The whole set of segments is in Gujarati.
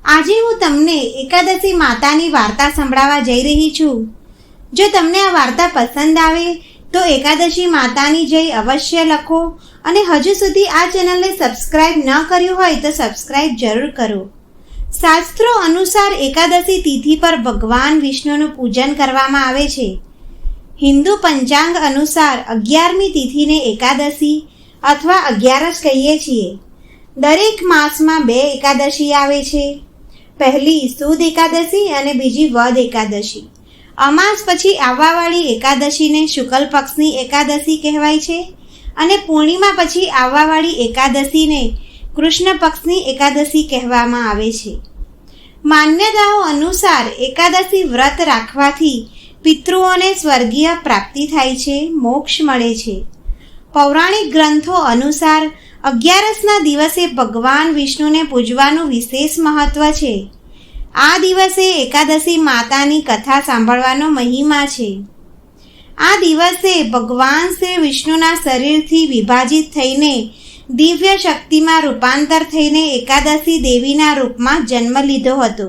આજે હું તમને એકાદશી માતાની વાર્તા સંભળાવવા જઈ રહી છું. જો તમને આ વાર્તા પસંદ આવે તો એકાદશી માતાની જય અવશ્ય લખો અને હજુ સુધી આ ચેનલને સબસ્ક્રાઇબ ન કર્યું હોય તો સબસ્ક્રાઇબ જરૂર કરો. શાસ્ત્રો અનુસાર એકાદશી તિથિ પર ભગવાન વિષ્ણુનું પૂજન કરવામાં આવે છે. હિન્દુ પંચાંગ અનુસાર 11મી તિથિને એકાદશી અથવા 11સ કહીએ છીએ. દરેક માસમાં 2 એકાદશી આવે છે. પહેલી સુદ એકાદશી અને બીજી વદ એકાદશી. અમાસ પછી આવવાવાળી એકાદશીને શુક્લ પક્ષની એકાદશી કહેવાય છે અને પૂર્ણિમા પછી આવવાવાળી એકાદશીને કૃષ્ણ પક્ષની એકાદશી કહેવામાં આવે છે. માન્યતાઓ અનુસાર એકાદશી વ્રત રાખવાથી પિતૃઓને સ્વર્ગીય પ્રાપ્તિ થાય છે, મોક્ષ મળે છે. પૌરાણિક ગ્રંથો અનુસાર 11સના દિવસે ભગવાન વિષ્ણુને પૂજવાનું વિશેષ મહત્વ છે. આ દિવસે એકાદશી માતાની કથા સાંભળવાનો મહિમા છે. આ દિવસે ભગવાન શ્રી વિષ્ણુના શરીરથી વિભાજિત થઈને દિવ્ય શક્તિમાં રૂપાંતર થઈને એકાદશી દેવીના રૂપમાં જન્મ લીધો હતો.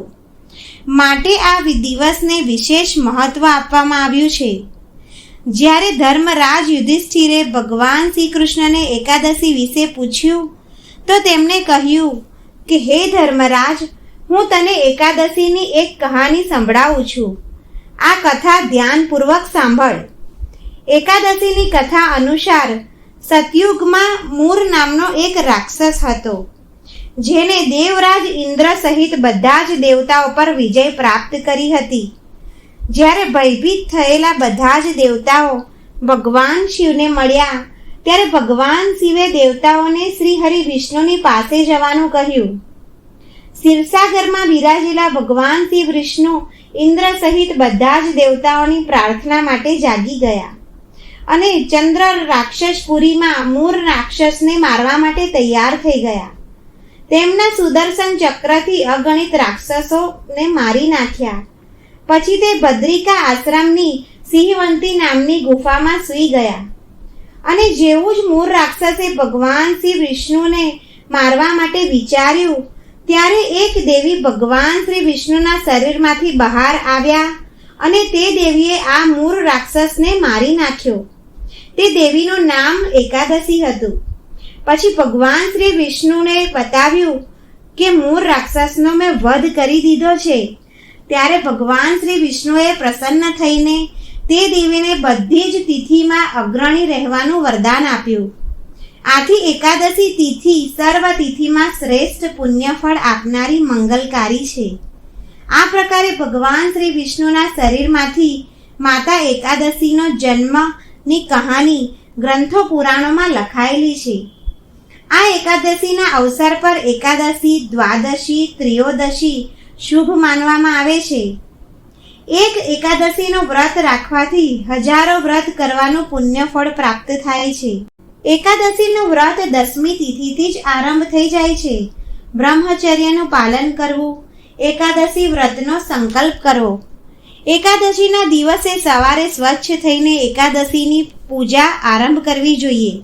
માટે આ દિવસને વિશેષ મહત્વ આપવામાં આવ્યું છે. જ્યારે ધર્મરાજ યુધિષ્ઠિરે ભગવાન શ્રી કૃષ્ણને એકાદશી વિશે પૂછ્યું તો તેમણે કહ્યું કે હે ધર્મરાજ, હું તને એકાદશીની એક કહાની સંભળાવું છું. આ કથા ધ્યાનપૂર્વક સાંભળ. એકાદશીની કથા અનુસાર સતયુગમાં મૂર નામનો એક રાક્ષસ હતો, જેને દેવરાજ ઇન્દ્ર સહિત બધા જ દેવતાઓ પર વિજય પ્રાપ્ત કરી હતી. જ્યારે ભયભીત થયેલા બધા જ દેવતાઓ ભગવાન શિવને મળ્યા ત્યારે ભગવાન શિવે દેવતાઓને શ્રી હરિ વિષ્ણુની પાસે જવાનું કહ્યું. ક્ષીરસાગરમાં બિરાજેલા ભગવાન શિવ વિષ્ણુ ઇન્દ્ર સહિત બધા જ દેવતાઓની પ્રાર્થના માટે જાગી ગયા અને ચંદ્ર રાક્ષસપુરીમાં મૂર રાક્ષસને મારવા માટે તૈયાર થઈ ગયા. તેમના સુદર્શન ચક્રથી અગણિત રાક્ષસોને મારી નાખ્યા. પછી તે બદ્રિકા આશ્રમની સિંહવંતી નામની ગુફામાં સૂઈ ગયા અને જેવું જ મૂર રાક્ષસે ભગવાન શ્રી વિષ્ણુને મારવા માટે વિચાર્યું ત્યારે એક દેવી ભગવાન શ્રી વિષ્ણુના શરીરમાંથી બહાર આવ્યા અને તે દેવીએ આ મૂર રાક્ષસને મારી નાખ્યો. તે દેવીનું નામ એકાદશી હતું. પછી ભગવાન શ્રી વિષ્ણુને બતાવ્યું કે મૂર રાક્ષસનો મેં વધ કરી દીધો છે. ત્યારે ભગવાન શ્રી વિષ્ણુએ પ્રસન્ન થઈને તે દેવીને બધી જ તિથિમાં અગ્રણી રહેવાનું વરદાન આપ્યું. આથી એકાદશી તિથિ સર્વ તિથિમાં શ્રેષ્ઠ પુણ્યફળ આપનારી મંગલકારી છે. આ પ્રકારે ભગવાન શ્રી વિષ્ણુના શરીરમાંથી માતા એકાદશીનો જન્મની કહાની ગ્રંથો પુરાણોમાં લખાયેલી છે. આ એકાદશીના અવસર પર એકાદશી, દ્વાદશી, ત્રયોદશી શુભ માનવામાં આવે છે. એક એકાદશીનો વ્રત રાખવાથી હજારો વ્રત કરવાનું પુણ્યફળ પ્રાપ્ત થાય છે. એકાદશીનું વ્રત 10મી તિથિથી જ આરંભ થઈ જાય છે. બ્રહ્મચર્યનું પાલન કરવું, એકાદશી વ્રતનો સંકલ્પ કરવો. એકાદશીના દિવસે સવારે સ્વચ્છ થઈને એકાદશીની પૂજા આરંભ કરવી જોઈએ.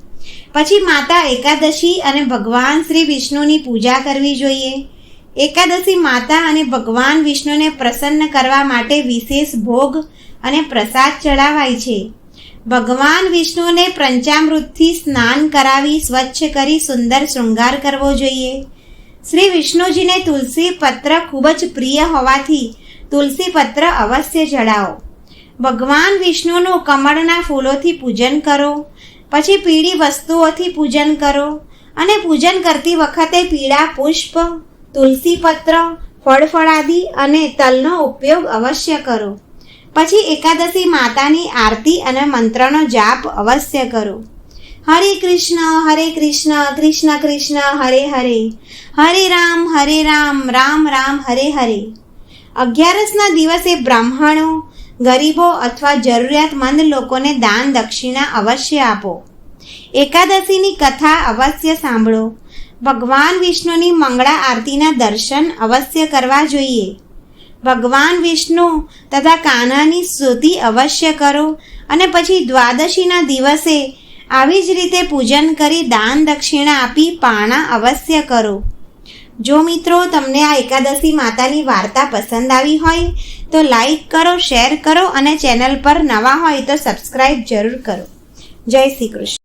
પછી માતા એકાદશી અને ભગવાન શ્રી વિષ્ણુની પૂજા કરવી જોઈએ. એકાદશી માતા અને ભગવાન વિષ્ણુને પ્રસન્ન કરવા માટે વિશેષ ભોગ અને પ્રસાદ ચડાવાય છે. ભગવાન વિષ્ણુને પંચામૃતથી સ્નાન કરાવી સ્વચ્છ કરી સુંદર શૃંગાર કરવો જોઈએ. શ્રી વિષ્ણુજીને તુલસી પત્ર ખૂબ જ પ્રિય હોવાથી તુલસી પત્ર અવશ્ય ચડાવો. ભગવાન વિષ્ણુનું કમળના ફૂલોથી પૂજન કરો. પછી પીળી વસ્તુઓથી પૂજન કરો અને પૂજન કરતી વખતે પીળા પુષ્પ, તુલસી પત્ર, ફળફળાદિ અને તલનો ઉપયોગ અવશ્ય કરો. પછી એકાદશી માતાની આરતી અને મંત્રનો જાપ અવશ્ય કરો. હરે કૃષ્ણ, કૃષ્ણ કૃષ્ણ, હરે હરે, હરે રામ, રામ રામ, હરે હરે. 11સના દિવસે બ્રાહ્મણો, ગરીબો અથવા જરૂરિયાતમંદ લોકોને દાન દક્ષિણા અવશ્ય આપો. એકાદશીની કથા અવશ્ય સાંભળો. ભગવાન વિષ્ણુની મંગળા આરતીના દર્શન અવશ્ય કરવા જોઈએ. ભગવાન વિષ્ણુ તથા કાન્હાની સ્તુતિ અવશ્ય કરો અને પછી દ્વાદશીના દિવસે આવી જ રીતે પૂજન કરી દાન દક્ષિણા આપી પારણા અવશ્ય કરો. જો મિત્રો તમને આ એકાદશી માતાની વાર્તા પસંદ આવી હોય તો લાઈક કરો, શેર કરો અને ચેનલ પર નવા હોય તો સબસ્ક્રાઈબ જરૂર કરો. જય શ્રી કૃષ્ણ.